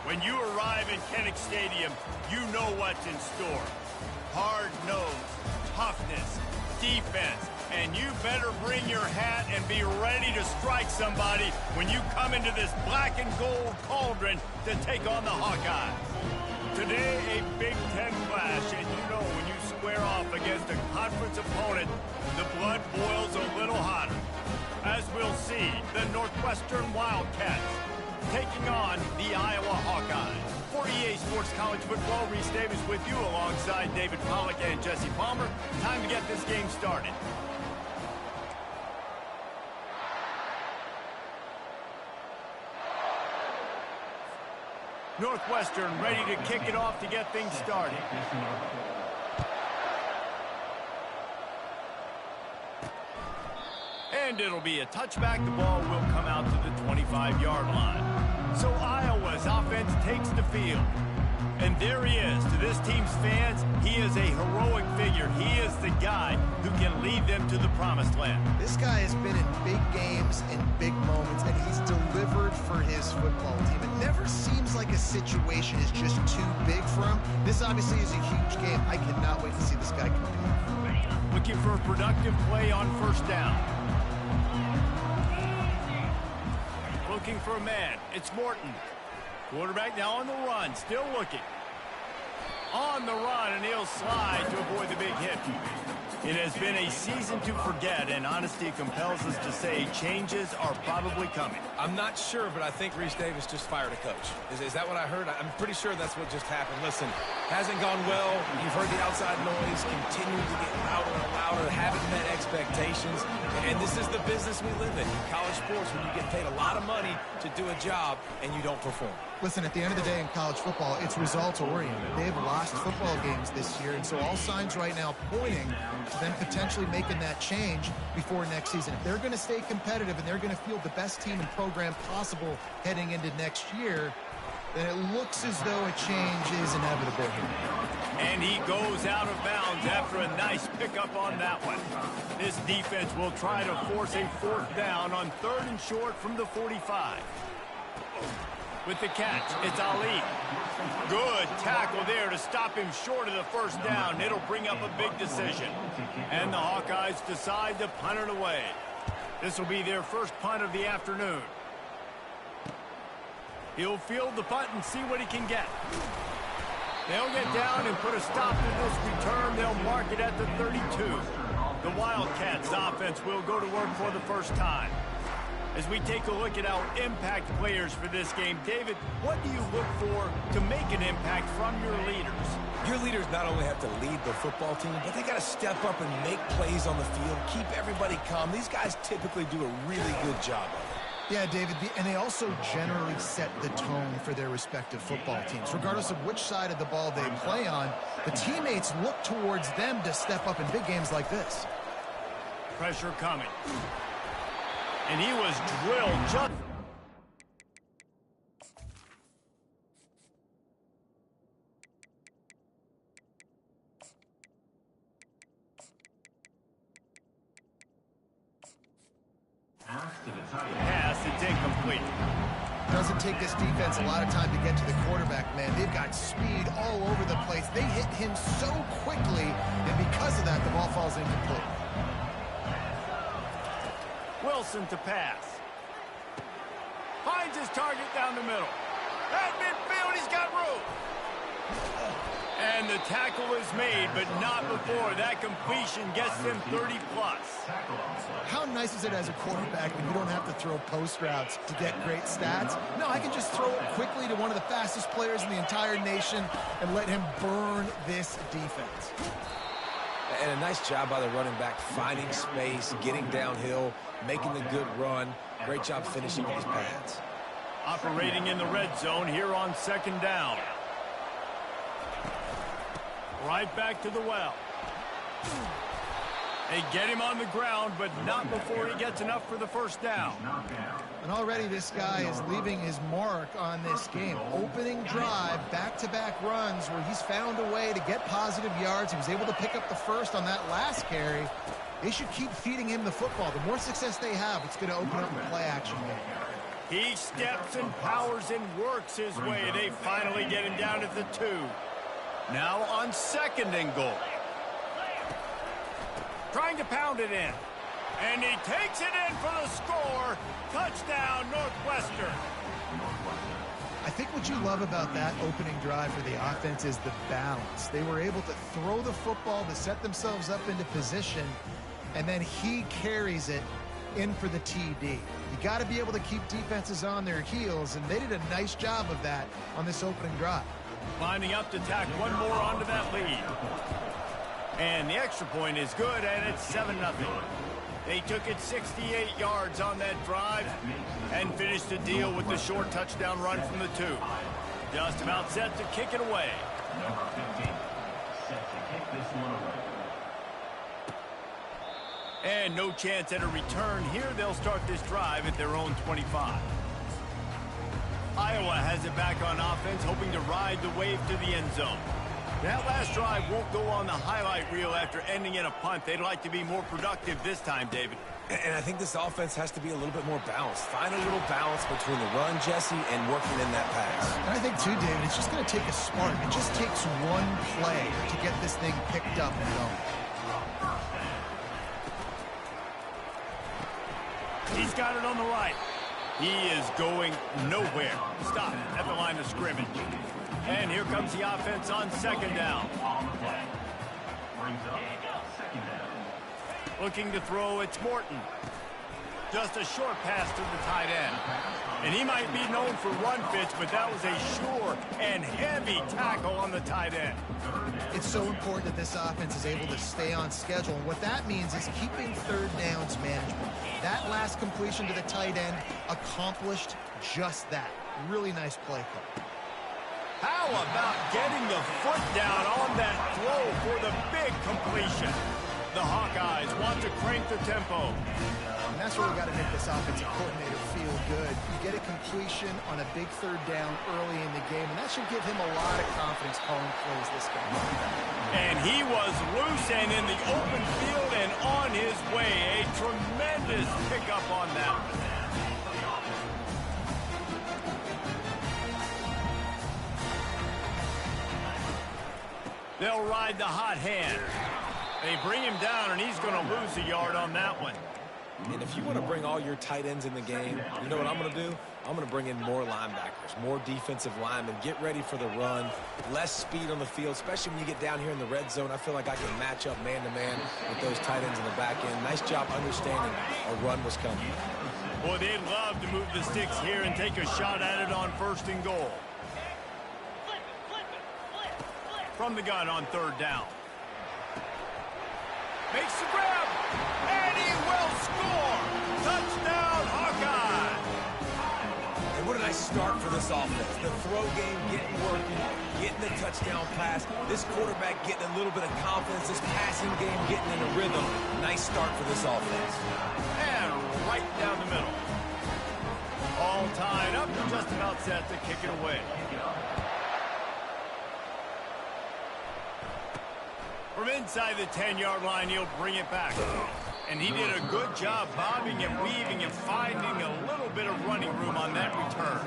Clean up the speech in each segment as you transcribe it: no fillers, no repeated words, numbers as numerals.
When you arrive in Kinnick Stadium, you know what's in store. Hard nose, toughness, defense, and you better bring your hat and be ready to strike somebody when you come into this black and gold cauldron to take on the Hawkeyes. Today, a Big Ten clash, and you know when you square off against a conference opponent, the blood boils a little hotter. As we'll see, the Northwestern Wildcats taking on the Iowa Hawkeyes. For EA Sports College Football, Reese Davis with you alongside David Pollack and Jesse Palmer. Time to get this game started. Northwestern ready to kick it off to get things started. And it'll be a touchback. The ball will come out to the 25-yard line. So Iowa's offense takes the field. And there he is. To this team's fans, he is a heroic figure. He is the guy who can lead them to the promised land. This guy has been in big games and big moments, and he's delivered for his football team. It never seems like a situation is just too big for him. This obviously is a huge game. I cannot wait to see this guy compete. Looking for a productive play on first down. Looking for a man. It's Morton. Quarterback now on the run. Still looking. On the run, and he'll slide to avoid the big hit. It has been a season to forget, and honesty compels us to say changes are probably coming. I'm not sure, but I think Reese Davis just fired a coach. Is that what I heard? I'm pretty sure that's what just happened. Listen, hasn't gone well. You've heard the outside noise, continuing to get louder and louder, haven't met expectations. And this is the business we live in college sports, when you get paid a lot of money to do a job and you don't perform. Listen, at the end of the day in college football, it's results-oriented. They've lost football games this year, and so all signs right now pointing to them potentially making that change before next season. If they're going to stay competitive and they're going to field the best team and program possible heading into next year, then it looks as though a change is inevitable here. And he goes out of bounds after a nice pickup on that one. This defense will try to force a fourth down on 3rd and short from the 45. With the catch, it's Ali. Good tackle there to stop him short of the first down. It'll bring up a big decision. And the Hawkeyes decide to punt it away. This will be their first punt of the afternoon. He'll field the punt and see what he can get. They'll get down and put a stop to this return. They'll mark it at the 32. The Wildcats offense will go to work for the first time. As we take a look at our impact players for this game, David, what do you look for to make an impact from your leaders? Your leaders not only have to lead the football team, but they got to step up and make plays on the field, keep everybody calm. These guys typically do a really good job of it. Yeah, David, and they also generally set the tone for their respective football teams. Regardless of which side of the ball they play on, the teammates look towards them to step up in big games like this. Pressure coming. And he was drilled just... Pass, it's incomplete. Doesn't take this defense a lot of time to get to the quarterback, man. They've got speed all over the place. They hit him so quickly, and because of that, the ball falls incomplete. Wilson to pass. Finds his target down the middle. At midfield, he's got room. And the tackle is made, but not before. That completion gets them 30-plus. How nice is it as a quarterback when you don't have to throw post routes to get great stats? No, I can just throw it quickly to one of the fastest players in the entire nation and let him burn this defense. And a nice job by the running back, finding space, getting downhill, making the good run. Great job finishing with his pads. Operating in the red zone here on 2nd down. Right back to the well. They get him on the ground, but not before he gets enough for the first down. And already this guy is leaving his mark on this game. Opening drive, back-to-back runs where he's found a way to get positive yards. He was able to pick up the first on that last carry. They should keep feeding him the football. The more success they have, it's going to open up the play-action game. He steps and powers and works his way. They finally get him down at the 2. Now on 2nd and goal. Trying to pound it in. And he takes it in for the score. Touchdown, Northwestern. I think what you love about that opening drive for the offense is the balance. They were able to throw the football to set themselves up into position, and then he carries it in for the TD. You got to be able to keep defenses on their heels, and they did a nice job of that on this opening drive. Lining up to tack one more onto that lead. And the extra point is good, and it's 7-0. They took it 68 yards on that drive and finished the deal with the short touchdown run from the 2. Just about set to kick it away. Number 15, set to kick this one away. And no chance at a return here. They'll start this drive at their own 25. Iowa has it back on offense, hoping to ride the wave to the end zone. That last drive won't go on the highlight reel after ending in a punt. They'd like to be more productive this time, David. And I think this offense has to be a little bit more balanced. Find a little balance between the run, Jesse, and working in that pass. And I think, too, David, it's just going to take a spark. It just takes one play to get this thing picked up and going. He's got it on the right. He is going nowhere. Stop at the line of scrimmage. And here comes the offense on 2nd down. Looking to throw, it's Morton. Just a short pass to the tight end. And he might be known for run fits, but that was a sure and heavy tackle on the tight end. It's so important that this offense is able to stay on schedule. And what that means is keeping 3rd downs management. That last completion to the tight end accomplished just that. Really nice play call. How about getting the foot down on that throw for the big completion? The Hawkeyes want to crank the tempo. And that's where we got to make this offensive coordinator feel good. You get a completion on a big 3rd down early in the game, and that should give him a lot of confidence calling plays this game. And he was loose and in the open field and on his way. A tremendous pickup on that. They'll ride the hot hand. They bring him down, and he's going to lose a yard on that one. And if you want to bring all your tight ends in the game, you know what I'm going to do? I'm going to bring in more linebackers, more defensive linemen, get ready for the run, less speed on the field, especially when you get down here in the red zone. I feel like I can match up man-to-man with those tight ends in the back end. Nice job understanding a run was coming. Boy, they'd love to move the sticks here and take a shot at it on 1st and goal. From the gun on 3rd down. Makes the grab, and he will score! Touchdown, Hawkeye! And what a nice start for this offense. The throw game getting working, getting the touchdown pass. This quarterback getting a little bit of confidence. This passing game getting in a rhythm. Nice start for this offense. And right down the middle. All tied up, just about set to kick it away. From inside the 10-yard line, he'll bring it back. And he did a good job bobbing and weaving and finding a little bit of running room on that return.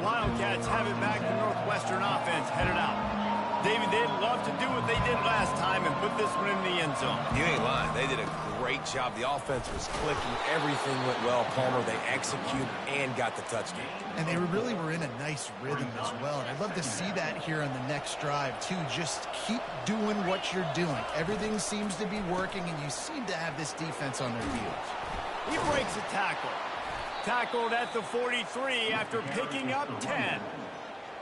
Wildcats have it back. The Northwestern offense headed out. David, they'd love to do what they did last time and put this one in the end zone. You ain't lying. They did a great job. The offense was clicking. Everything went well. Palmer, they executed and got the touchdown. And they really were in a nice rhythm as well. And I'd love to see that here on the next drive, too. Just keep doing what you're doing. Everything seems to be working, and you seem to have this defense on their heels. He breaks a tackle. Tackled at the 43 after picking up 10.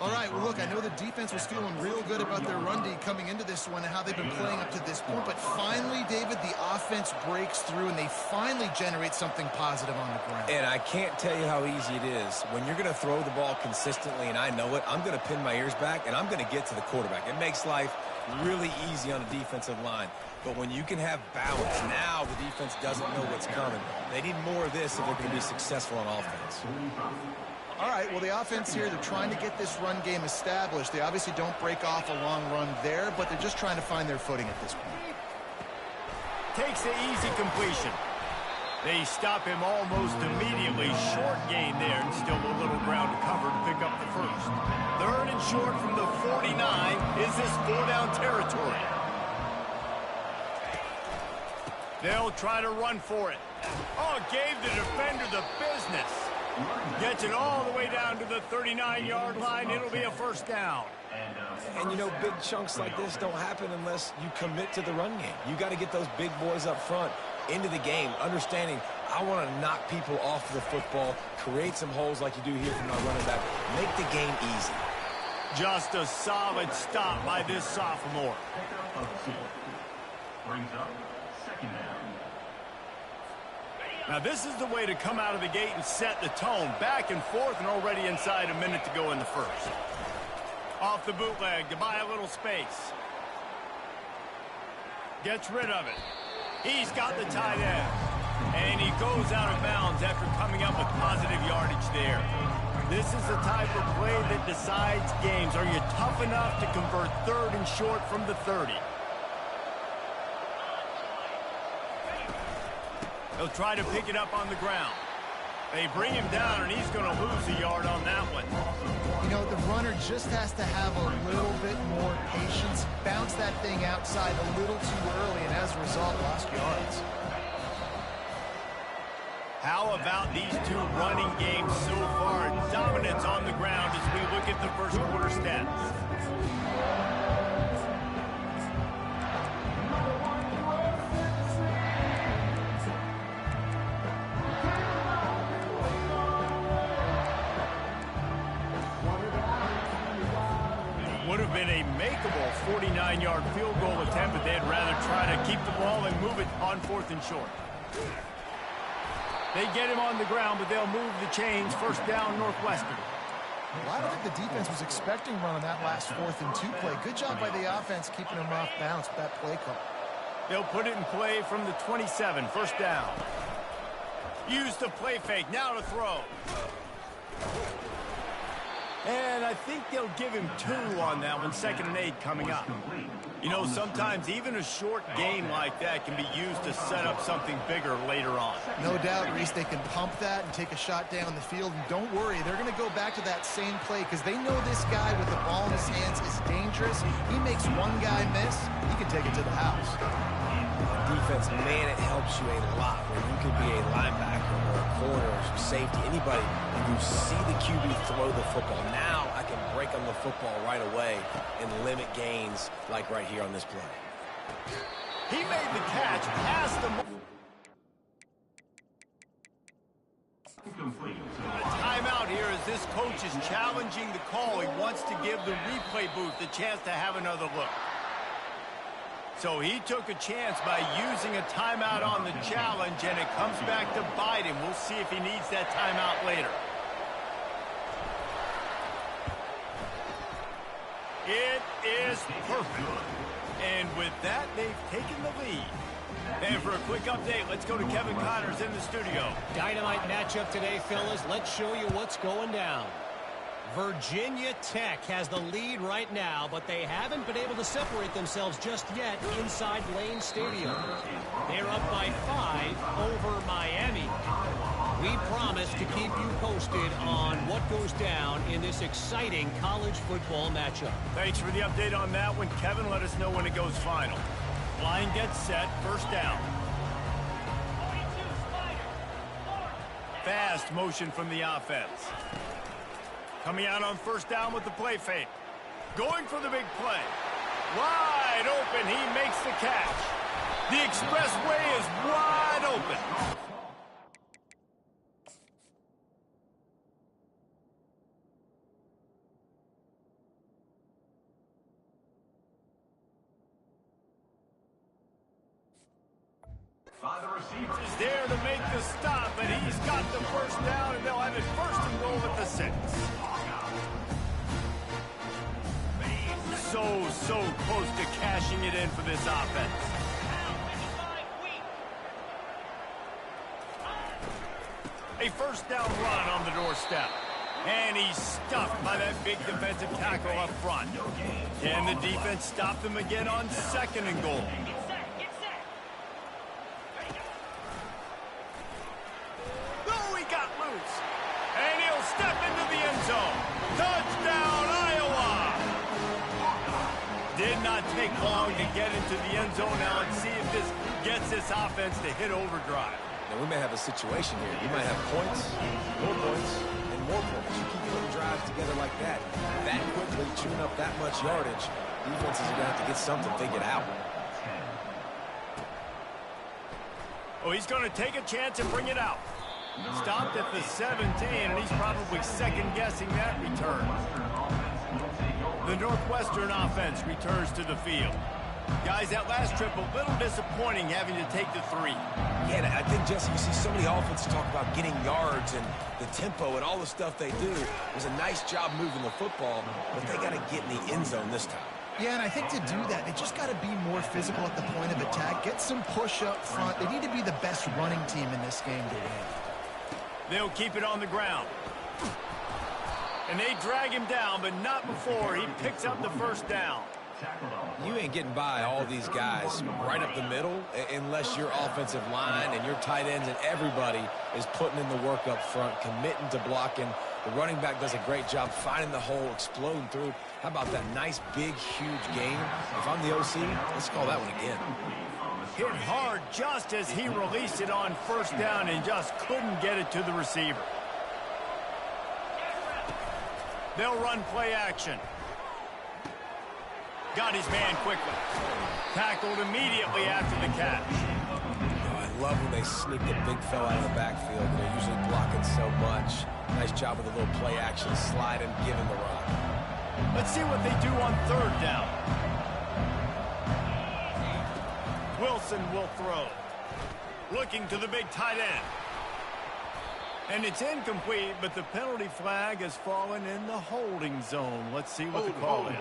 All right, well, look, I know the defense was feeling real good about their run D coming into this one and how they've been playing up to this point. But finally, David, the offense breaks through, and they finally generate something positive on the ground. And I can't tell you how easy it is. When you're going to throw the ball consistently, and I know it, I'm going to pin my ears back, and I'm going to get to the quarterback. It makes life really easy on the defensive line. But when you can have balance, now the defense doesn't know what's coming. They need more of this if they're going to be successful on offense. All right, well, the offense here, they're trying to get this run game established. They obviously don't break off a long run there, but they're just trying to find their footing at this point. Takes the easy completion. They stop him almost immediately. Short gain there, and still a little ground to cover to pick up the first. Third and short from the 49. Is this 4-down territory? They'll try to run for it. Oh, gave the defender the business. Gets it all the way down to the 39-yard line. It'll be a first down. And, you know, big chunks like this don't happen unless you commit to the run game. You got to get those big boys up front into the game, understanding I want to knock people off the football, create some holes like you do here from our running back, make the game easy. Just a solid stop by this sophomore. Brings up second down. Now, this is the way to come out of the gate and set the tone. Back and forth and already inside a minute to go in the first. Off the bootleg to buy a little space. Gets rid of it. He's got the tight end. And he goes out of bounds after coming up with positive yardage there. This is the type of play that decides games. Are you tough enough to convert third and short from the 30? He'll try to pick it up on the ground. They bring him down, and he's going to lose a yard on that one. You know, the runner just has to have a little bit more patience, bounce that thing outside a little too early, and as a result, lost yards. How about these two running games so far? Dominance on the ground as we look at the first quarter stats. Would have been a makeable 49-yard field goal attempt, but they'd rather try to keep the ball and move it on fourth and short. They get him on the ground, but they'll move the chains. First down, Northwestern. Well, I don't think the defense was expecting run on that last 4th and 2 play. Good job by the offense keeping them off balance with that play call. They'll put it in play from the 27, first down. Use the play fake, now to throw. And I think they'll give him 2 on that one, 2nd and 8 coming up. You know, sometimes even a short gain like that can be used to set up something bigger later on. No doubt, Reese, they can pump that and take a shot down the field. And don't worry, they're going to go back to that same play because they know this guy with the ball in his hands is dangerous. He makes one guy miss, he can take it to the house. Defense, man, it helps you a lot when you can be a linebacker or a corner or safety, anybody, and you see the QB throw the football. Now I can break on the football right away and limit gains like right here on this play. He made the catch past the... A timeout here as this coach is challenging the call. He wants to give the replay booth the chance to have another look. So he took a chance by using a timeout on the challenge, and it comes back to bite him. We'll see if he needs that timeout later. It is perfect. And with that, they've taken the lead. And for a quick update, let's go to Kevin Connors in the studio. Dynamite matchup today, fellas. Let's show you what's going down. Virginia Tech has the lead right now, but they haven't been able to separate themselves just yet inside Lane Stadium. They're up by 5 over Miami. We promise to keep you posted on what goes down in this exciting college football matchup. Thanks for the update on that one, Kevin. Let us know when it goes final. Line gets set, first down. Fast motion from the offense. Coming out on first down with the play fake. Going for the big play. Wide open, he makes the catch. The expressway is wide open. Is there to make the stop, but he's got the first down, and they'll have it first and goal at the 6. So close to cashing it in for this offense. A first down run on the doorstep. And he's stuffed by that big defensive tackle up front. And the defense stopped him again on 2nd and goal. Did not take long to get into the end zone now and see if this gets this offense to hit overdrive. Now, we may have a situation here. You might have points, and more points. You keep putting drives together like that quickly, chewing up that much yardage, defenses are going to have to get something figured out. Oh, he's going to take a chance and bring it out. Stopped at the 17, and he's probably second-guessing that return. The Northwestern offense returns to the field. Guys, that last trip a little disappointing having to take the 3. Yeah, and I think, Jesse, you see so many offenses talk about getting yards and the tempo and all the stuff they do. It was a nice job moving the football, but they got to get in the end zone this time. Yeah, and I think to do that, they just got to be more physical at the point of attack, get some push up front. They need to be the best running team in this game to win. They'll keep it on the ground. And they drag him down, but not before he picks up the first down. You ain't getting by all these guys right up the middle unless your offensive line and your tight ends and everybody is putting in the work up front, committing to blocking. The running back does a great job finding the hole, exploding through. How about that nice, big, huge gain? If I'm the OC, let's call that one again. Hit hard just as he released it on first down and just couldn't get it to the receiver. They'll run play action. Got his man quickly. Tackled immediately after the catch. Oh, I love when they sneak the big fella out of the backfield. They're usually blocking so much. Nice job with a little play action, slide and give him the rock. Let's see what they do on third down. Wilson will throw. Looking to the big tight end. And it's incomplete, but the penalty flag has fallen in the holding zone. Let's see what the call is.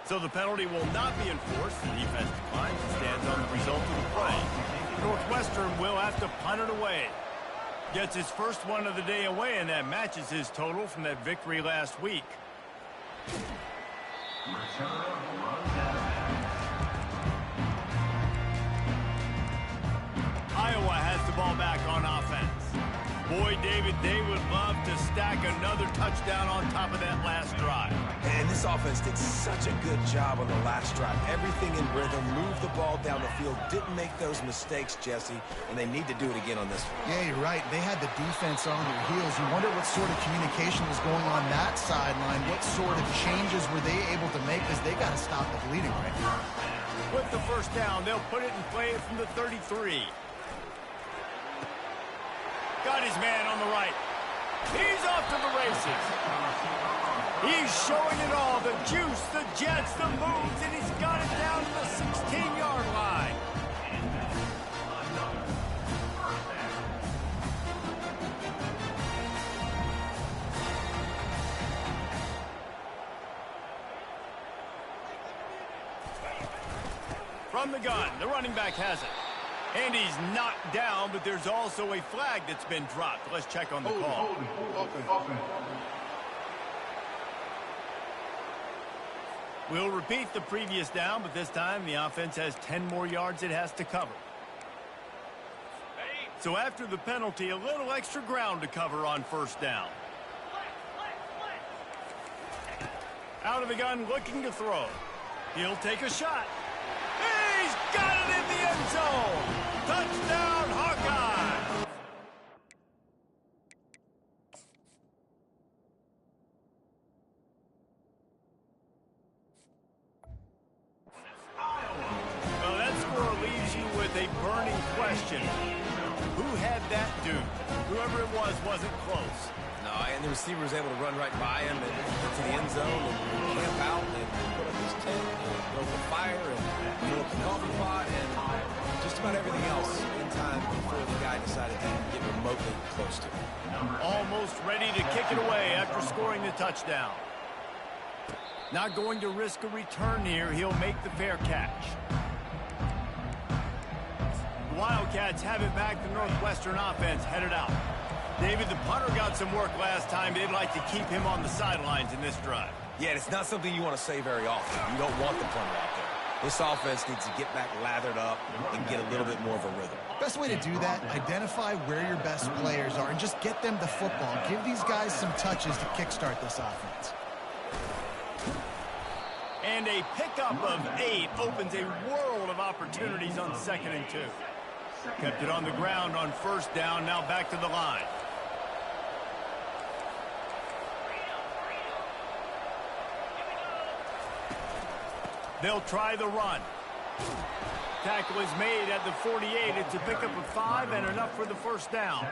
So the penalty will not be enforced. The defense declines and stands on the result of the play. Northwestern will have to punt it away. Gets his first one of the day away, and that matches his total from that victory last week. Iowa has the ball back on offense. Boy, David, they would love to stack another touchdown on top of that last drive. And this offense did such a good job on the last drive. Everything in rhythm, moved the ball down the field, didn't make those mistakes, Jesse, and they need to do it again on this one. Yeah, you're right. They had the defense on their heels. You wonder what sort of communication was going on that sideline. What sort of changes were they able to make, because they got to stop the bleeding right now. With the first down, they'll put it in play from the 33. Got his man on the right. He's off to the races. He's showing it all. The juice, the jets, the moves, and he's got it down to the 16-yard line. From the gun, the running back has it. And he's knocked down, but there's also a flag that's been dropped. Let's check on the call. We'll repeat the previous down, but this time the offense has 10 more yards it has to cover. So after the penalty, a little extra ground to cover on first down. Out of the gun, looking to throw. He'll take a shot. He's got it in the end zone. Touchdown, Hawkeye. Well, that score leaves you with a burning question. Who had that dude? Whoever it was wasn't close. No, and the receiver was able to run right by him and get to the end zone and camp out and put up his tent and build the fire and fill up the coffee pot and just about everything else in time before the guy decided to get remotely close to him. Almost ready to kick it away after scoring the touchdown. Not going to risk a return here. He'll make the fair catch. The Wildcats have it back. The Northwestern offense headed out. David, the punter got some work last time. They'd like to keep him on the sidelines in this drive. Yeah, it's not something you want to say very often. You don't want the punter out there. This offense needs to get back lathered up and get a little bit more of a rhythm. Best way to do that, identify where your best players are and just get them the football. Give these guys some touches to kickstart this offense. And a pickup of 8 opens a world of opportunities on 2nd and 2. Kept it on the ground on 1st down, now back to the line. They'll try the run. Tackle is made at the 48. It's a pickup of 5 and enough for the 1st down.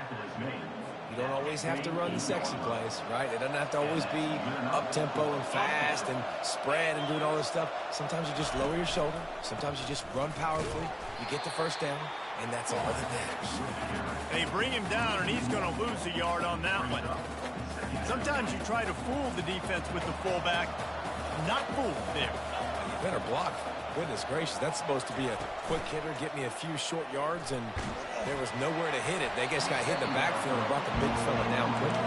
You don't always have to run the sexy plays, right? It doesn't have to always be up-tempo and fast and spread and doing all this stuff. Sometimes you just lower your shoulder. Sometimes you just run powerfully. You get the 1st down, and that's all that matters. They bring him down, and he's going to lose a yard on that one. Sometimes you try to fool the defense with the fullback. Not fooled there. You better block. Goodness gracious, that's supposed to be a quick hitter, get me a few short yards, and there was nowhere to hit it. They just got hit in the backfield and brought the big fella down quickly.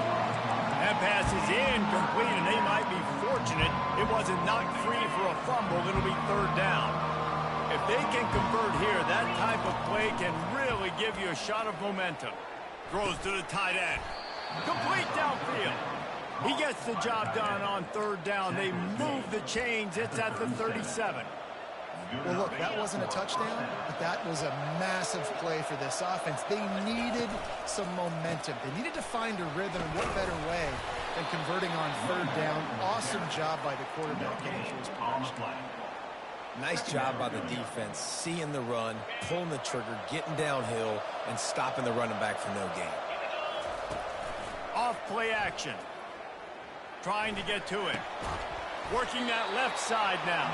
That pass is incomplete, and they might be fortunate it wasn't knocked free for a fumble. It'll be 3rd down. If they can convert here, that type of play can really give you a shot of momentum. Throws to the tight end. Complete downfield. He gets the job done on 3rd down. They move the chains. It's at the 37. Well, look, that wasn't a touchdown, but that was a massive play for this offense. They needed some momentum. They needed to find a rhythm, and what better way than converting on 3rd down. Awesome job by the quarterback getting to his progression. Nice job by the defense, seeing the run, pulling the trigger, getting downhill, and stopping the running back for no gain. Off play action. Trying to get to him. Working that left side now.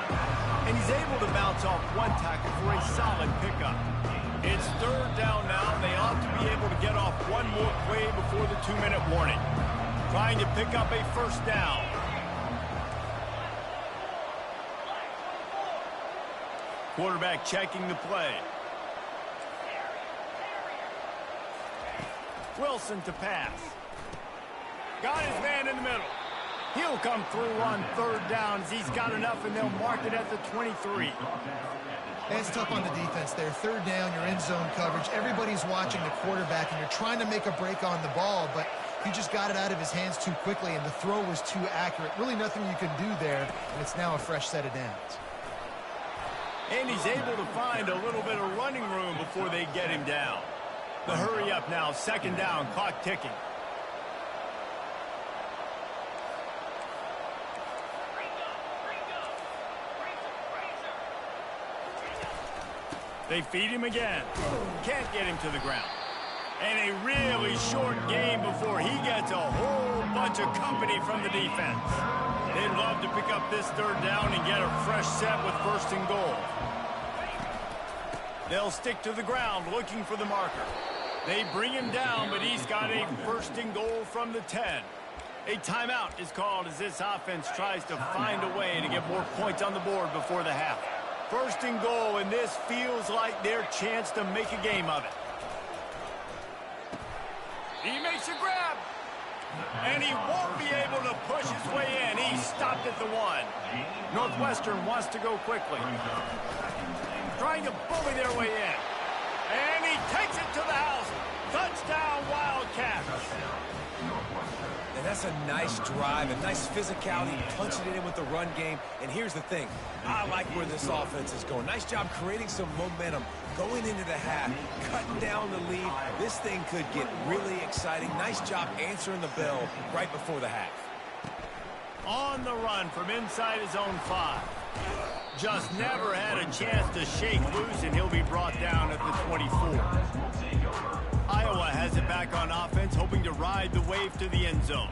And he's able to bounce off one tackle for a solid pickup. It's 3rd down now. They ought to be able to get off one more play before the 2-minute warning. Trying to pick up a 1st down. Quarterback checking the play. Wilson to pass. Got his man in the middle. He'll come through on 3rd down as he's got enough, and they'll mark it at the 23. It's tough on the defense there. 3rd down, you're in zone coverage. Everybody's watching the quarterback, and you're trying to make a break on the ball, but he just got it out of his hands too quickly, and the throw was too accurate. Really nothing you can do there, and it's now a fresh set of downs. And he's able to find a little bit of running room before they get him down. The hurry up now, 2nd down, clock ticking. They feed him again. Can't get him to the ground. And a really short game before he gets a whole bunch of company from the defense. They'd love to pick up this 3rd down and get a fresh set with 1st and goal. They'll stick to the ground looking for the marker. They bring him down, but he's got a 1st and goal from the 10. A timeout is called as this offense tries to find a way to get more points on the board before the half. 1st and goal, and this feels like their chance to make a game of it. He makes a grab, and he won't be able to push his way in. He stopped at the 1. Northwestern wants to go quickly. Trying to bully their way in. And he takes it to the house. Touchdown, Wildcats. And that's a nice drive, a nice physicality, punching it in with the run game. And here's the thing. I like where this offense is going. Nice job creating some momentum, going into the half, cutting down the lead. This thing could get really exciting. Nice job answering the bell right before the half. On the run from inside his own 5. Just never had a chance to shake loose, and he'll be brought down at the 24. Iowa has it back on offense, hoping to ride the wave to the end zone.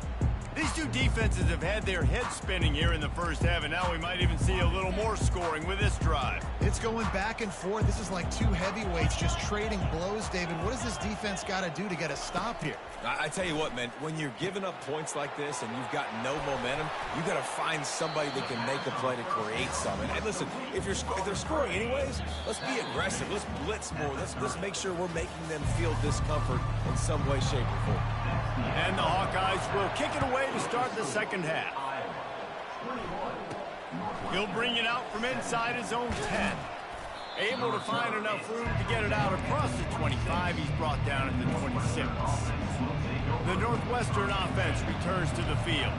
These two defenses have had their heads spinning here in the 1st half, and now we might even see a little more scoring with this drive. It's going back and forth. This is like two heavyweights just trading blows, David. What does this defense got to do to get a stop here? I tell you what, man, when you're giving up points like this and you've got no momentum, you got to find somebody that can make a play to create something. And listen, if they're scoring anyways, let's be aggressive. Let's blitz more. Let's make sure we're making them feel discomfort in some way, shape, or form. And the Hawkeyes will kick it away to start the 2nd half. He'll bring it out from inside his own 10. Able to find enough room to get it out across the 25. He's brought down at the 26. The Northwestern offense returns to the field.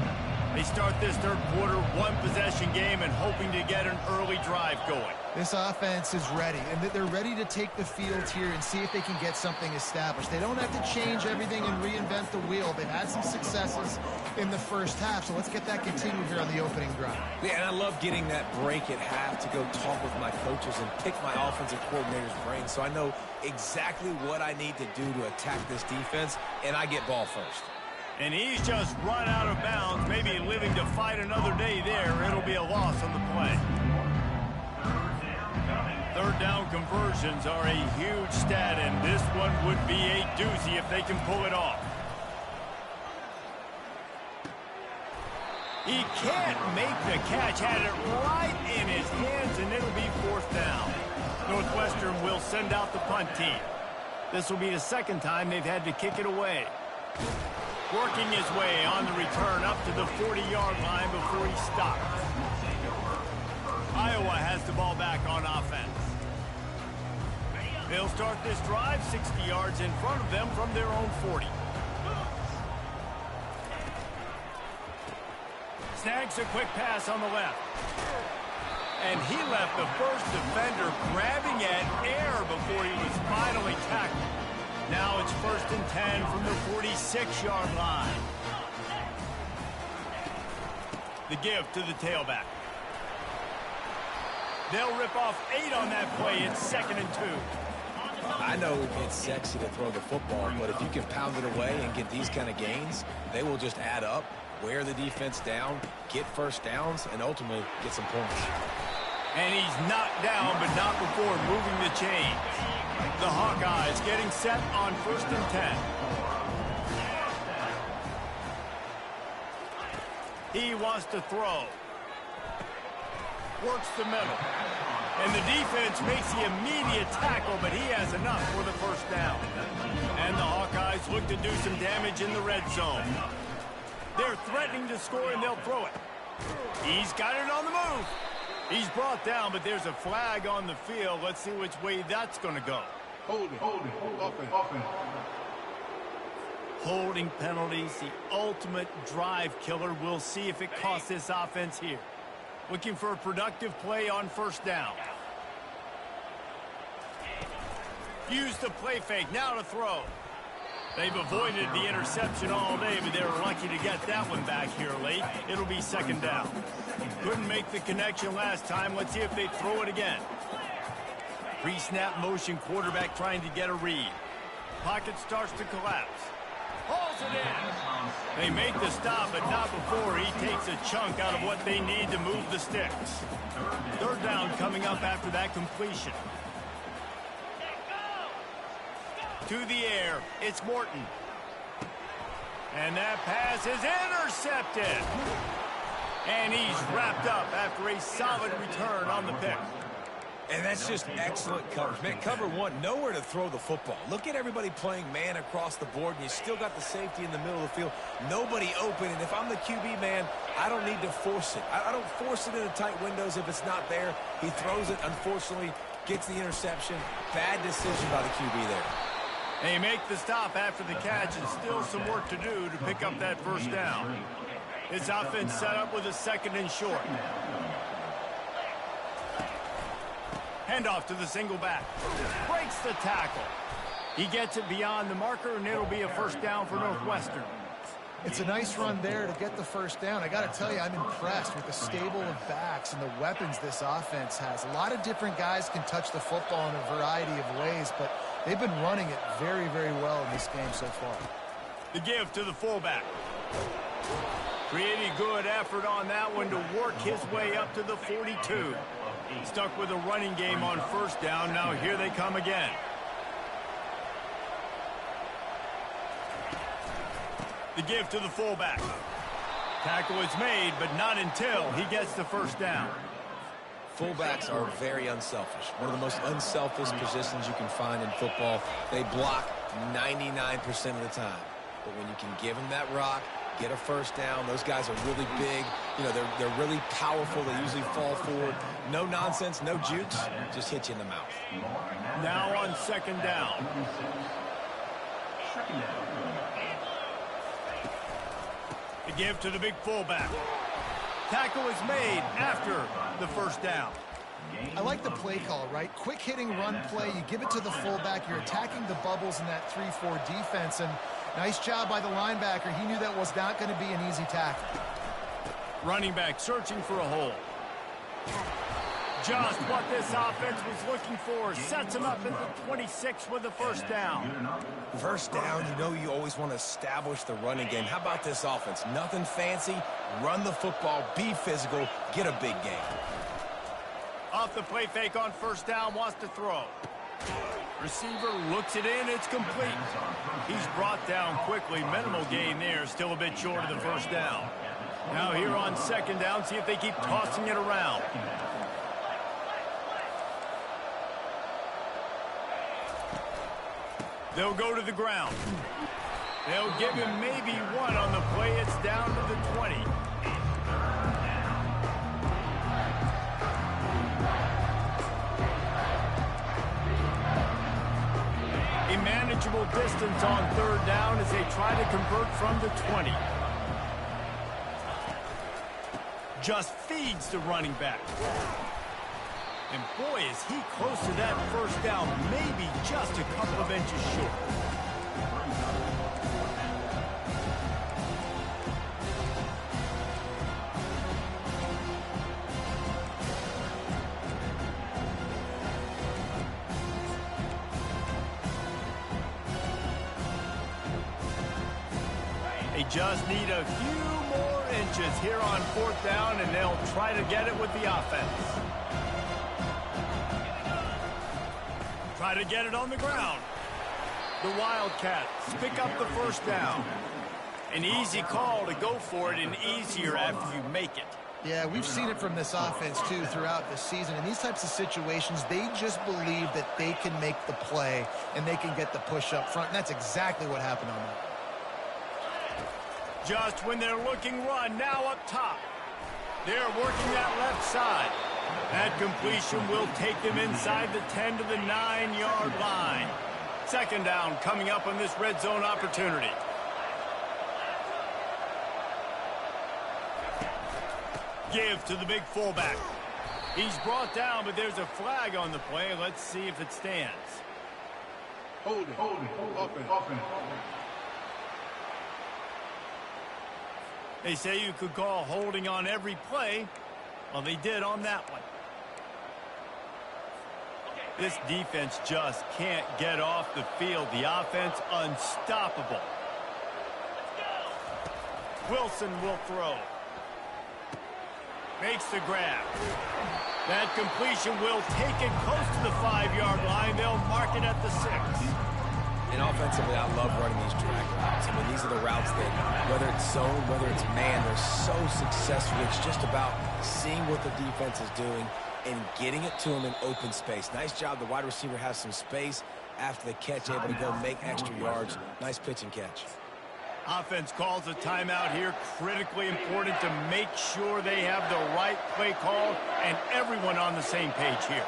They start this third quarter one-possession game and hoping to get an early drive going. This offense is ready, and they're ready to take the field here and see if they can get something established. They don't have to change everything and reinvent the wheel. They've had some successes in the first half, so let's get that continued here on the opening drive. Yeah, and I love getting that break at half to go talk with my coaches and pick my offensive coordinator's brain so I know exactly what I need to do to attack this defense, and I get ball first. And he's just run out of bounds, maybe living to fight another day there. It'll be a loss on the play. Third down conversions are a huge stat, and this one would be a doozy if they can pull it off. He can't make the catch, had it right in his hands, and it'll be fourth down. Northwestern will send out the punt team. This will be the second time they've had to kick it away. Working his way on the return up to the 40-yard line before he stops. Iowa has the ball back on offense. They'll start this drive 60 yards in front of them from their own 40. Snags a quick pass on the left. And he left the first defender grabbing at air before he was finally tackled. Now it's 1st and 10 from the 46-yard line. The give to the tailback. They'll rip off 8 on that play. It's 2nd and 2. I know it's sexy to throw the football, but if you can pound it away and get these kind of gains, they will just add up, wear the defense down, get first downs, and ultimately get some points. And he's knocked down, but not before moving the chains. The Hawkeyes getting set on 1st and 10. He wants to throw. Works the middle. And the defense makes the immediate tackle, but he has enough for the first down. And the Hawkeyes look to do some damage in the red zone. They're threatening to score, and they'll throw it. He's got it on the move. He's brought down, but there's a flag on the field. Let's see which way that's going to go. Holding penalties, the ultimate drive killer. We'll see if it costs this offense here. Looking for a productive play on 1st down. Use the play fake, now to throw. They've avoided the interception all day, but they were lucky to get that one back here late. It'll be 2nd down. Couldn't make the connection last time. Let's see if they throw it again. Pre-snap motion, quarterback trying to get a read. Pocket starts to collapse. Hauls it in. They make the stop, but not before he takes a chunk out of what they need to move the sticks. 3rd down coming up after that completion. To the air, it's Morton. And that pass is intercepted. And he's wrapped up after a solid return on the pick. And that's just excellent coverage. Man, cover one, nowhere to throw the football. Look at everybody playing man across the board, and you still got the safety in the middle of the field. Nobody open, and if I'm the QB, man, I don't need to force it. I don't force it into tight windows if it's not there. He throws it, unfortunately, gets the interception. Bad decision by the QB there. They make the stop after the catch, and still some work to do to pick up that first down. His offense set up with a 2nd and short. Handoff to the single back. Breaks the tackle. He gets it beyond the marker, and it'll be a 1st down for Northwestern. It's a nice run there to get the first down. I got to tell you, I'm impressed with the stable of backs and the weapons this offense has. A lot of different guys can touch the football in a variety of ways, but they've been running it very, very well in this game so far. The give to the fullback. Pretty good effort on that one to work his way up to the 42. Stuck with a running game on 1st down. Now here they come again. The give to the fullback. Tackle is made, but not until he gets the first down. Fullbacks are very unselfish. One of the most unselfish positions you can find in football. They block 99% of the time. But when you can give them that rock, get a first down. Those guys are really big. You know, they're really powerful. They usually fall forward. No nonsense, no jukes, just hit you in the mouth. Now on second down. The give to the big fullback. Tackle is made after the first down. I like the play call, right? Quick hitting run play. You give it to the fullback. You're attacking the bubbles in that 3-4 defense. And nice job by the linebacker. He knew that was not going to be an easy tackle. Running back searching for a hole. Just what this offense was looking for. Sets him up at the 26 with the first down. First down, you know you always want to establish the running game. How about this offense? Nothing fancy. Run the football, be physical, get a big gain. Off the play fake on first down, wants to throw. Receiver looks it in, it's complete. He's brought down quickly. Minimal gain there, still a bit short of the first down. Now here on second down, see if they keep tossing it around. They'll go to the ground. They'll give him maybe one on the play. It's down to the 20. A manageable distance on third down as they try to convert from the 20. Just feeds the running back. And boy, is he close to that first down, maybe just a couple of inches short. They just need a few more inches here on fourth down, and they'll try to get it with the offense. Try to get it on the ground. The Wildcats pick up the first down. An easy call to go for it, and easier after you make it. Yeah, we've seen it from this offense, too, throughout the season. In these types of situations, they just believe that they can make the play and they can get the push up front, and that's exactly what happened on that. Just when they're looking run, now up top. They're working that left side. That completion will take them inside the 10 to the 9-yard line. Second down coming up on this red zone opportunity. Give to the big fullback. He's brought down, but there's a flag on the play. Let's see if it stands. Hold it. Offense. They say you could call holding on every play. Well, they did on that one. This defense just can't get off the field. The offense unstoppable. Wilson will throw. Makes the grab. That completion will take it close to the 5-yard line. They'll mark it at the 6. And offensively, I love running these drag routes. I mean, these are the routes that, whether it's zone, whether it's man, they're so successful. It's just about seeing what the defense is doing and getting it to them in open space. Nice job. The wide receiver has some space after the catch, able to go make extra yards. Nice pitch and catch. Offense calls a timeout here. Critically important to make sure they have the right play call and everyone on the same page here.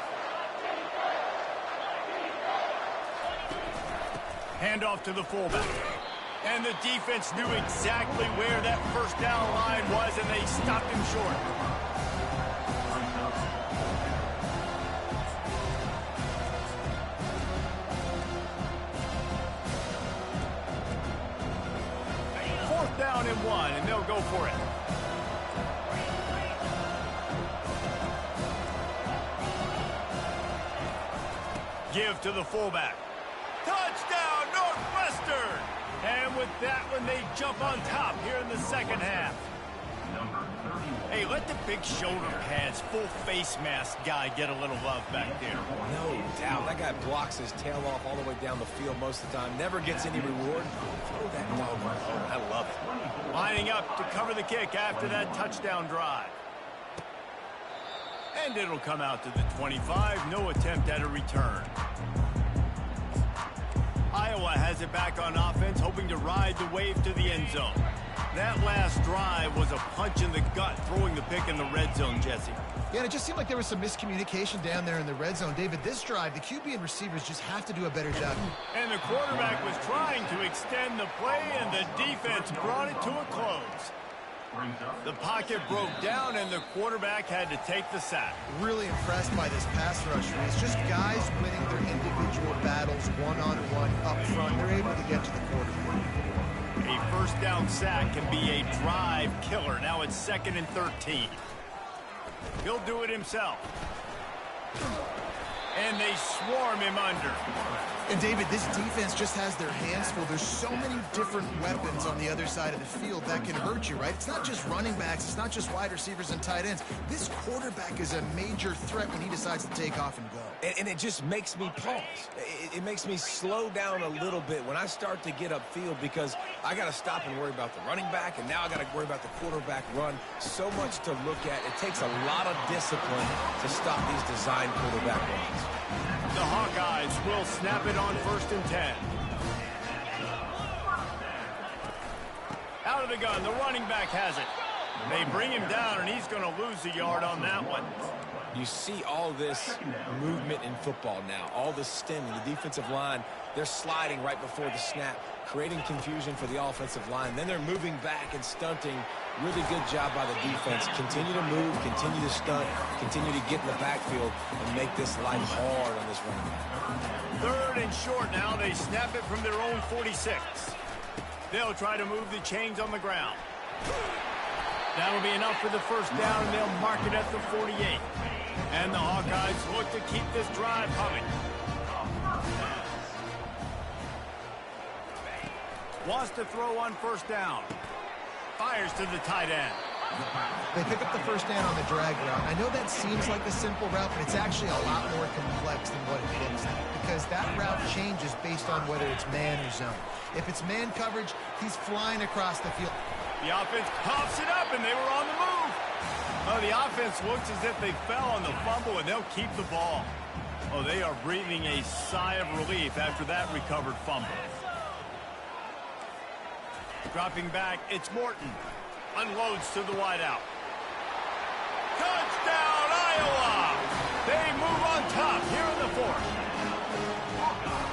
Handoff to the fullback. And the defense knew exactly where that first down line was, and they stopped him short. Fourth down and 1, and they'll go for it. Give to the fullback. Touchdown, Northwestern! And with that one, they jump on top here in the second half. Hey, let the big shoulder pads, full face mask guy get a little love back there. No doubt. That guy blocks his tail off all the way down the field most of the time. Never gets any reward. Throw that dog on home. I love it. Lining up to cover the kick after that touchdown drive. And it'll come out to the 25. No attempt at a return. Iowa has it back on offense, hoping to ride the wave to the end zone. That last drive was a punch in the gut, throwing the pick in the red zone, Jesse. Yeah, and it just seemed like there was some miscommunication down there in the red zone. David, this drive, the QB and receivers just have to do a better job. And the quarterback was trying to extend the play, and the defense brought it to a close. The pocket broke down, and the quarterback had to take the sack. Really impressed by this pass rush. It's just guys winning their individual battles one-on-one up front. They're able to get to the quarterback. A first down sack can be a drive killer. Now it's 2nd and 13. He'll do it himself. And they swarm him under. And David, this defense just has their hands full. There's so many different weapons on the other side of the field that can hurt you, right? It's not just running backs. It's not just wide receivers and tight ends. This quarterback is a major threat when he decides to take off and go. And it just makes me pause. It makes me slow down a little bit when I start to get upfield, because I got to stop and worry about the running back, and now I got to worry about the quarterback run. So much to look at. It takes a lot of discipline to stop these design quarterback runs. The Hawkeyes will snap it on 1st and 10. Out of the gun, the running back has it. They bring him down, and he's going to lose a yard on that one. You see all this movement in football now, all the stemming. The defensive line, they're sliding right before the snap, creating confusion for the offensive line. Then they're moving back and stunting. Really good job by the defense. Continue to move, continue to stunt, continue to get in the backfield and make this life hard on this running back. 3rd and short now. They snap it from their own 46. They'll try to move the chains on the ground. That'll be enough for the first down, and they'll mark it at the 48. And the Hawkeyes look to keep this drive coming. Wants to throw on 1st down. Fires to the tight end. They pick up the first down on the drag route. I know that seems like a simple route, but it's actually a lot more complex than what it looks like, because that route changes based on whether it's man or zone. If it's man coverage, he's flying across the field. The offense coughs it up, and they were on the move. Oh, the offense looks as if they fell on the fumble, and they'll keep the ball. Oh, they are breathing a sigh of relief after that recovered fumble. Dropping back, it's Morton. Unloads to the wideout. Touchdown, Iowa! They move on top here in the 4th.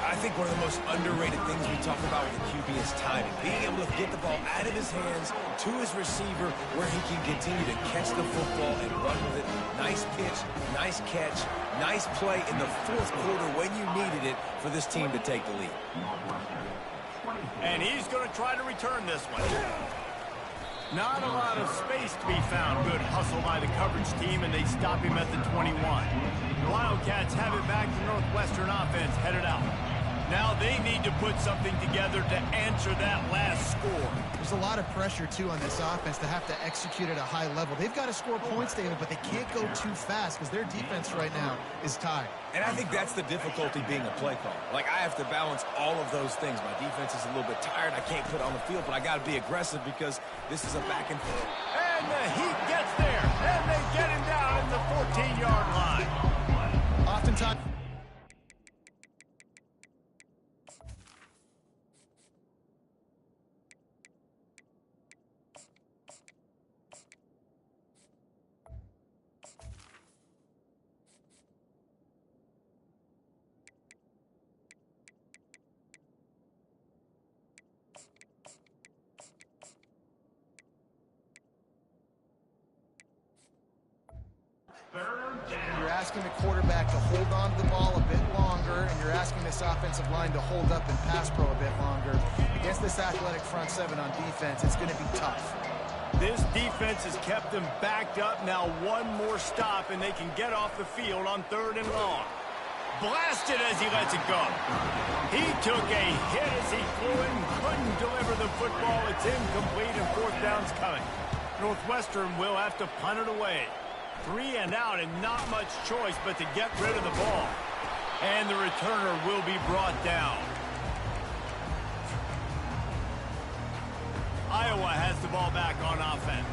I think one of the most underrated things we talk about with the QB is timing. Being able to get the ball out of his hands to his receiver where he can continue to catch the football and run with it. Nice pitch, nice catch, nice play in the 4th quarter when you needed it for this team to take the lead. And he's going to try to return this one. Not a lot of space to be found. Good hustle by the coverage team, and they stop him at the 21. The Wildcats have it back to Northwestern offense headed out. Now they need to put something together to answer that last score. There's a lot of pressure, too, on this offense to have to execute at a high level. They've got to score points, David, but they can't go too fast because their defense right now is tired. And I think that's the difficulty being a play caller. Like, I have to balance all of those things. My defense is a little bit tired. I can't put it on the field, but I got to be aggressive because this is a back and forth. And the Heat gets there, and they get him down in the 14-yard line. Oftentimes... You're asking the quarterback to hold on to the ball a bit longer, and you're asking this offensive line to hold up and pass pro a bit longer. Against this athletic front 7 on defense, it's going to be tough. This defense has kept them backed up. Now one more stop, and they can get off the field on 3rd and long. Blasted as he lets it go. He took a hit as he flew in, couldn't deliver the football. It's incomplete, and 4th down's coming. Northwestern will have to punt it away. 3 and out, and not much choice but to get rid of the ball. And the returner will be brought down. Iowa has the ball back on offense.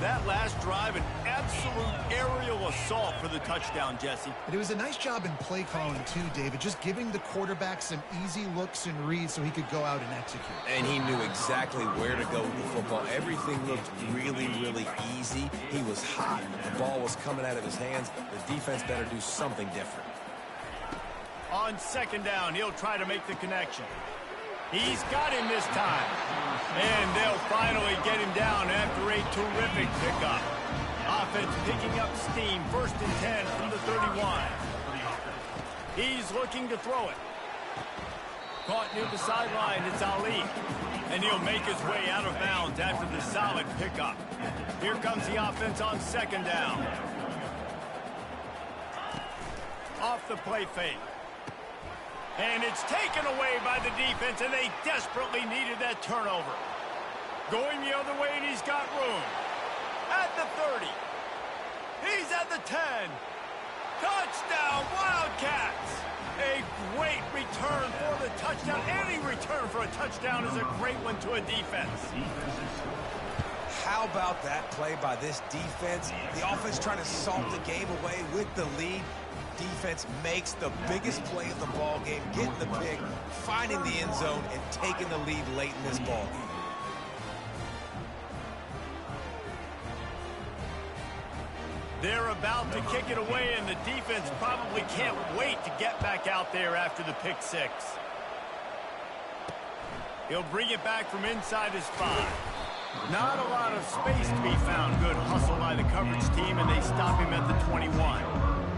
That last drive, an absolute absolute aerial assault for the touchdown, Jesse. And it was a nice job in play calling too, David, just giving the quarterback some easy looks and reads so he could go out and execute. And he knew exactly where to go with the football. Everything looked really, really easy. He was hot. The ball was coming out of his hands. The defense better do something different. On second down, he'll try to make the connection. He's got him this time. And they'll finally get him down after a terrific pickup. Offense picking up steam. 1st and 10 from the 31. He's looking to throw it. Caught near the sideline, it's Ali. And he'll make his way out of bounds after the solid pickup. Here comes the offense on second down. Off the play fake. And it's taken away by the defense, and they desperately needed that turnover. Going the other way, and he's got room. At the 30. He's at the 10. Touchdown, Wildcats! A great return for the touchdown. Any return for a touchdown is a great one to a defense. How about that play by this defense? The offense trying to salt the game away with the lead. Defense makes the biggest play of the ball game, getting the pick, finding the end zone, and taking the lead late in this ball game. They're about to kick it away, and the defense probably can't wait to get back out there after the pick six. He'll bring it back from inside his 5. Not a lot of space to be found. Good hustle by the coverage team, and they stop him at the 21.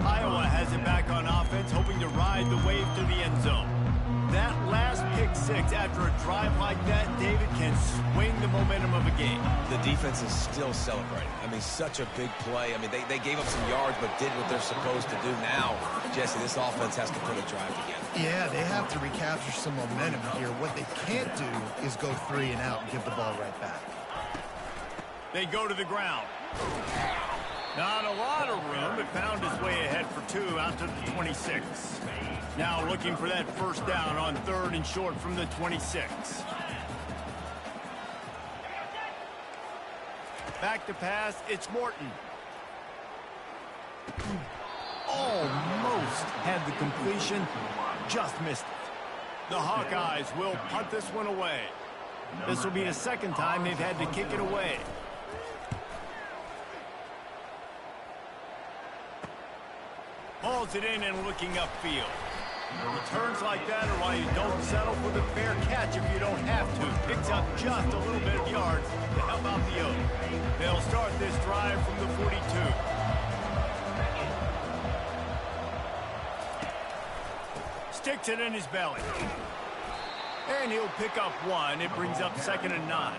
Iowa has it back on offense, hoping to ride the wave to the end zone. That last pick six after a drive like that, David, can swing the momentum of a game. The defense is still celebrating. I mean, such a big play. I mean, they gave up some yards but did what they're supposed to do. Now, Jesse, this offense has to put a drive together. Yeah, they have to recapture some momentum here. What they can't do is go 3 and out and give the ball right back. They go to the ground. Not a lot of room, but found his way ahead for 2 out to the 26. Now looking for that first down on 3rd and short from the 26. Back to pass, it's Morton. Almost had the completion, just missed it. The Hawkeyes will punt this one away. This will be the second time they've had to kick it away. Hauls it in and looking upfield. Returns like that are why you don't settle for the fair catch if you don't have to. Picks up just a little bit of yards to help out the Oak. They'll start this drive from the 42. Sticks it in his belly. And he'll pick up 1. It brings up 2nd and 9.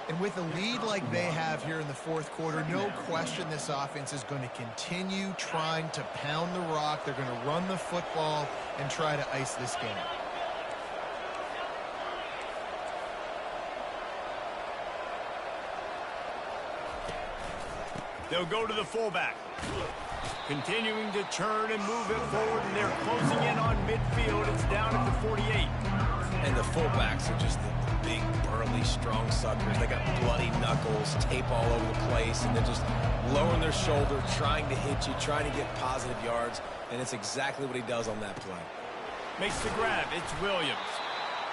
And with a lead like they have here in the 4th quarter, no question this offense is going to continue trying to pound the rock. They're going to run the football and try to ice this game. They'll go to the fullback. Continuing to churn and move it forward, and they're closing in on midfield. It's down at the 48. And the fullbacks are just the big, burly, strong suckers. They got bloody knuckles, tape all over the place, and they're just lowering their shoulder, trying to hit you, trying to get positive yards, and it's exactly what he does on that play. Makes the grab. It's Williams.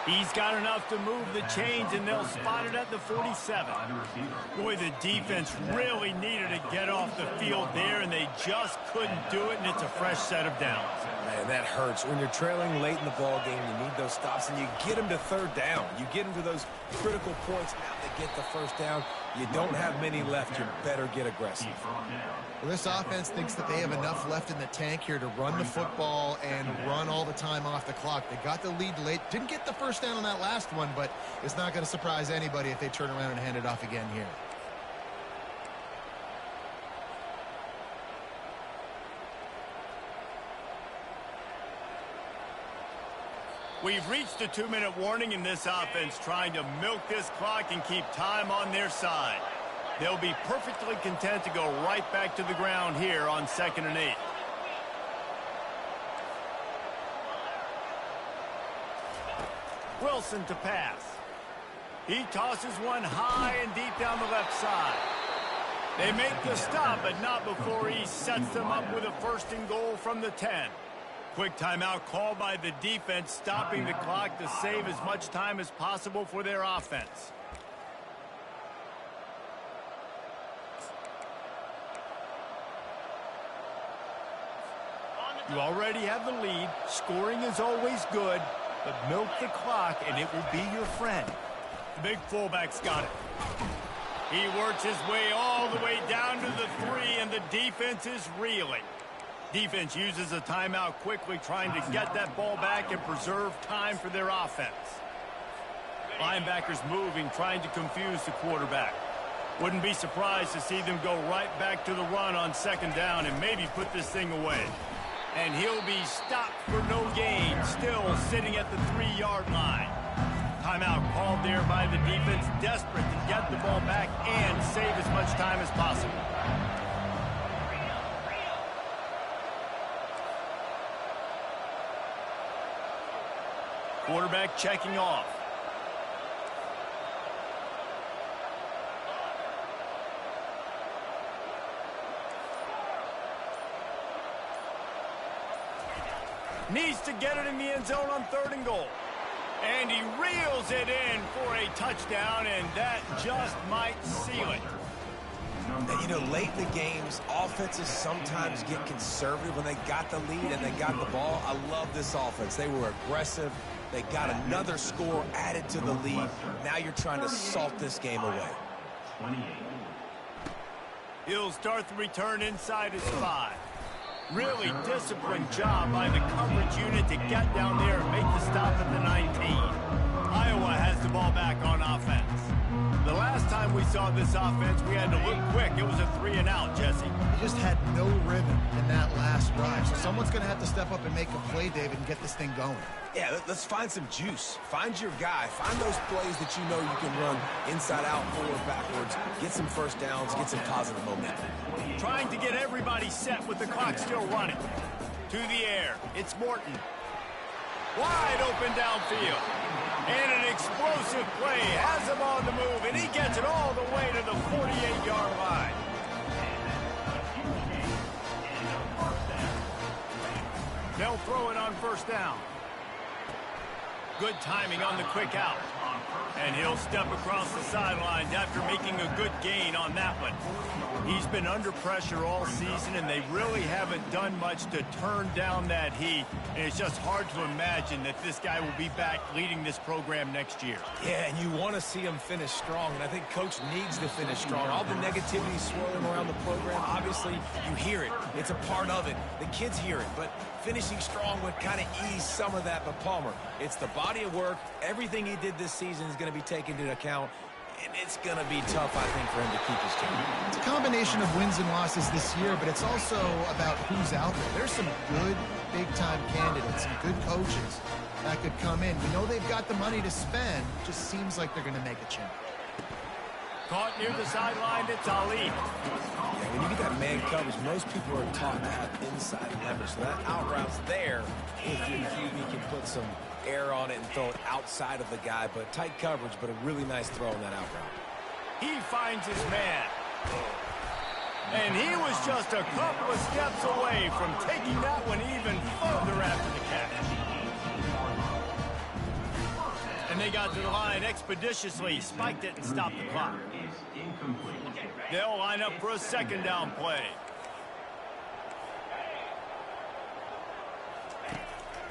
He's got enough to move the chains, and they'll spot it at the 47. Boy, the defense really needed to get off the field there, and they just couldn't do it, and it's a fresh set of downs. Man, that hurts. When you're trailing late in the ball game, you need those stops, and you get them to 3rd down. You get them to those critical points. Now they get the first down. You don't have many left. You better get aggressive. Well, this offense thinks that they have enough left in the tank here to run the football and run all the time off the clock. They got the lead late. Didn't get the first down on that last one, but it's not going to surprise anybody if they turn around and hand it off again here. We've reached a 2-minute warning in this offense, trying to milk this clock and keep time on their side. They'll be perfectly content to go right back to the ground here on 2nd and 8. Wilson to pass. He tosses one high and deep down the left side. They make the stop, but not before he sets them up with a 1st and goal from the 10. Quick timeout called by the defense, stopping the clock to save as much time as possible for their offense. You already have the lead. Scoring is always good, but milk the clock and it will be your friend. The big fullback's got it. He works his way all the way down to the 3, and the defense is reeling. Defense uses a timeout quickly, trying to get that ball back and preserve time for their offense. Linebackers moving, trying to confuse the quarterback. Wouldn't be surprised to see them go right back to the run on 2nd down and maybe put this thing away. And he'll be stopped for no gain, still sitting at the 3-yard line. Timeout called there by the defense, desperate to get the ball back and save as much time as possible. Quarterback checking off. Needs to get it in the end zone on 3rd and goal. And he reels it in for a touchdown, and that just might seal it. And, you know, late in the games, offenses sometimes get conservative when they got the lead and they got the ball. I love this offense. They were aggressive. They got another score added to the lead. Now you're trying to salt this game away. He'll start the return inside his 5. Really disciplined job by the coverage unit to get down there and make the stop at the 19. Iowa has the ball back on offense. The last time we saw this offense, we had to look quick. It was a 3-and-out, Jesse. He just had no rhythm in that last drive. So someone's going to have to step up and make a play, David, and get this thing going. Yeah, let's find some juice. Find your guy. Find those plays that you know you can run inside out, forward, backwards. Get some 1st downs. Get some positive momentum. Trying to get everybody set with the clock still running. To the air. It's Morton. Wide open downfield. And an explosive play. Has him on the move, and he gets it all the way to the 48-yard line. They'll throw it on 1st down. Good timing on the quick out. And he'll step across the sidelines after making a good gain on that one. He's been under pressure all season, and they really haven't done much to turn down that heat. And it's just hard to imagine that this guy will be back leading this program next year. Yeah, and you want to see him finish strong, and I think Coach needs to finish strong. All the negativity swirling around the program, obviously, you hear it. It's a part of it. The kids hear it, but finishing strong would kind of ease some of that. But Palmer, it's the body of work. Everything he did this season is going to be taken into account, and it's going to be tough, I think, for him to keep his team. It's a combination of wins and losses this year, but it's also about who's out there. There's some good big-time candidates, some good coaches that could come in. We know they've got the money to spend. It just seems like they're going to make a change. Caught near the sideline, it's Ali. Yeah, when you get that man coverage, most people are taught to have inside leverage. So that out route's there if your QB can put some air on it and throw it outside of the guy. But tight coverage, but a really nice throw on that out route. He finds his man. And he was just a couple of steps away from taking that one even further after the catch. And they got to the line expeditiously, spiked it and stopped the clock. They'll line up for a 2nd down play.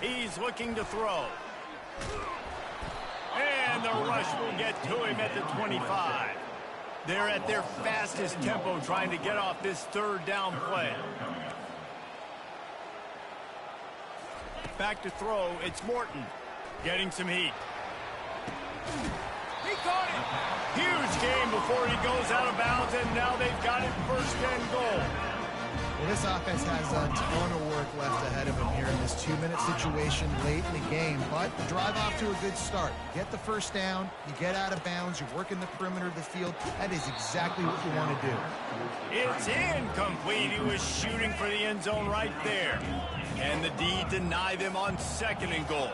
He's looking to throw. And the rush will get to him at the 25. They're at their fastest tempo trying to get off this 3rd down play. Back to throw, it's Morton. Getting some heat. He caught it. Huge game before he goes out of bounds, and now they've got it 1st and goal. Well, this offense has a ton of work left ahead of them here in this 2-minute situation late in the game, but the drive off to a good start. You get the 1st down, you get out of bounds, you're working the perimeter of the field. That is exactly what you want to do. It's incomplete. He was shooting for the end zone right there. And the D deny them on 2nd and goal.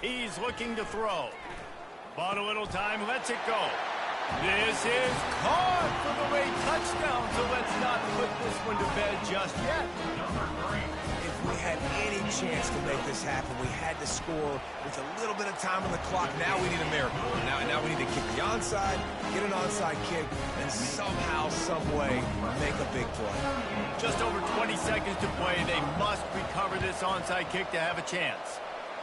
He's looking to throw. Bought a little time, lets it go. This is caught for the late touchdown, so let's not put this one to bed just yet. If we had any chance to make this happen, we had to score with a little bit of time on the clock. Now we need a miracle. Now we need to kick the onside, get an onside kick, and somehow, some way, make a big play. Just over 20 seconds to play. They must recover this onside kick to have a chance.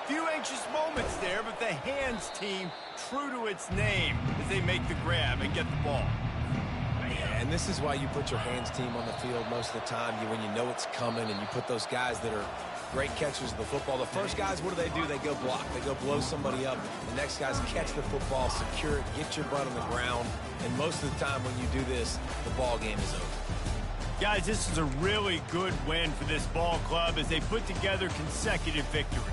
Few anxious moments there, but the hands team true to its name as they make the grab and get the ball. Yeah, and this is why you put your hands team on the field most of the time when you know it's coming, and you put those guys that are great catchers of the football. The first guys, what do? They go block. They go blow somebody up. The next guys catch the football, secure it, get your butt on the ground, and most of the time when you do this, the ball game is over. Guys, this is a really good win for this ball club as they put together consecutive victories.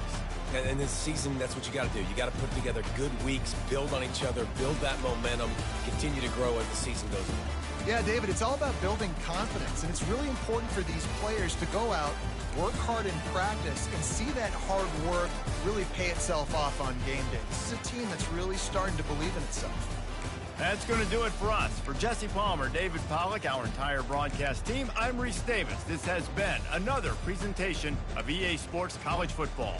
And this season, that's what you got to do. You got to put together good weeks, build on each other, build that momentum, continue to grow as the season goes on. Yeah, David, it's all about building confidence, and it's really important for these players to go out, work hard in practice, and see that hard work really pay itself off on game day. This is a team that's really starting to believe in itself. That's going to do it for us. For Jesse Palmer, David Pollack, our entire broadcast team, I'm Reese Davis. This has been another presentation of EA Sports College Football.